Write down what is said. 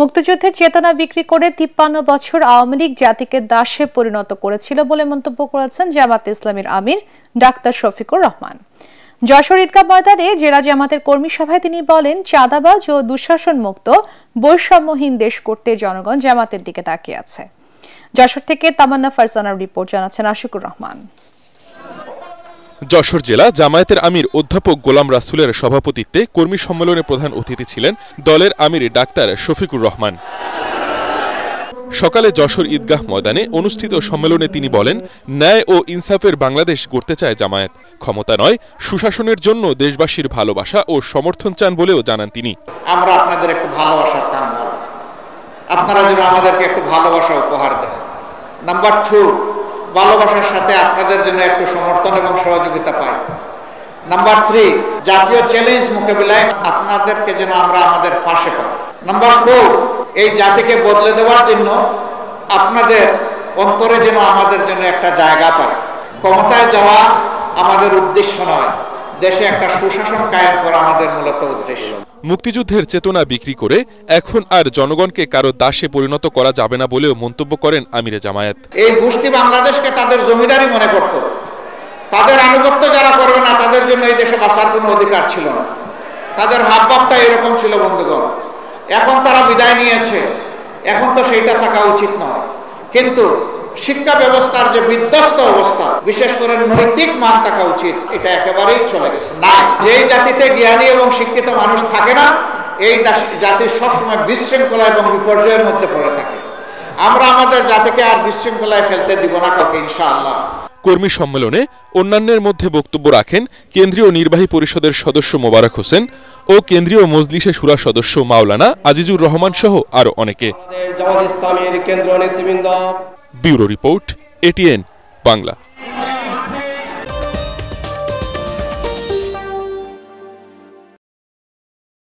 মুক্তিযুদ্ধের চেতনা বিক্রি করে ৫৩ বছর আওয়ামী লীগ জাতিকে দাসে পরিণত করেছিল বলে মন্তব্য করেছেন জামায়াতে ইসলামীর আমির ডাক্তার শফিকুর রহমান। যশোর ঈদগাহ ময়দানে জেলা জামাতের কর্মী সভায় তিনি বলেন, চাঁদাবাজ ও দুঃশাসন মুক্ত বৈষম্যহীন দেশ করতে জনগণ জামাতের দিকে তাকিয়ে আছে। যশোর থেকে তামান্না ফারজানার রিপোর্ট, জানাচ্ছেন আশিকুর রহমান। যশোর জেলা জামায়াতের আমির অধ্যাপক গোলাম রাসূলের সভাপতিত্বে কর্মী সম্মেলনে প্রধান অতিথি ছিলেন দলের আমির ডাক্তার শফিকুর রহমান। সকালে যশোর ঈদগাহ ময়দানে অনুষ্ঠিত সম্মেলনে তিনি বলেন, ন্যায় ও ইনসাফের বাংলাদেশ গড়তে চায় জামায়াত। ক্ষমতা নয়, সুশাসনের জন্য দেশবাসীর ভালোবাসা ও সমর্থন চান বলেও জানান তিনি। আমরা আপনাদের একটু ভালোবাসার কান ধরব, আপনারা যেন আমাদেরকে একটু ভালোবাসা উপহার দেন। নাম্বার 2, ভালোবাসার সাথে আপনাদের জন্য একটু সমর্থন এবং সহযোগিতা পাই। নাম্বার 3, জাতীয় চ্যালেঞ্জ মোকাবিলায় আপনাদেরকে যেন আমরা আমাদের পাশে পাই। নাম্বার 4, এই জাতিকে বদলে দেওয়ার জন্য আপনাদের অন্তরে যেন আমাদের জন্য একটা জায়গা পায়। ক্ষমতায় যাওয়া আমাদের উদ্দেশ্য নয়, দেশে একটা সুশাসন কায়েম করা আমাদের মূলত উদ্দেশ্য। মুক্তিযুদ্ধের চেতনা বিক্রি করে এখন আর জনগণকে কারো দাসে পরিণত করা যাবে না বলেও মন্তব্য করেন আমিরে জামায়াত। এই গোষ্ঠী বাংলাদেশকে তাদের জমিদারি মনে করত, তাদের আনুগত্য যারা করবে না তাদের জন্য এই দেশে বাঁচার কোনো অধিকার ছিল না। তাদের হাবভাবটা এরকম ছিল বন্ধুগণ। এখন তারা বিদায় নিয়েছে, এখন তো সেইটা থাকা উচিত নয়। কিন্তু শিক্ষা ব্যবস্থার যে বিধ্বস্ত অবস্থা, বিশেষ করে নৈতিক মান থাকা উচিত, এটা একেবারেই চলে গেছে। না, যেই জাতিতে জ্ঞানী এবং শিক্ষিত মানুষ থাকে না, এই জাতি সবসময় বিশৃঙ্খলা এবং বিপর্যয়ের মধ্যে পড়ে থাকে। আমরা আমাদের জাতিকে আর বিশৃঙ্খলায় ফেলতে দিব না কাউকে, ইনশাআল্লাহ। কর্মী সম্মেলনে অন্যান্যের মধ্যে বক্তব্য রাখেন কেন্দ্রীয় নির্বাহী পরিষদের সদস্য মোবারক হোসেন ও কেন্দ্রীয় মজলিসে শুরা সদস্য মাওলানা আজিজুর রহমান সহ আরো অনেকে। জামাত ইসলামীর কেন্দ্রীয় নেতৃবৃন্দ। Bureau report, ATN Bangla.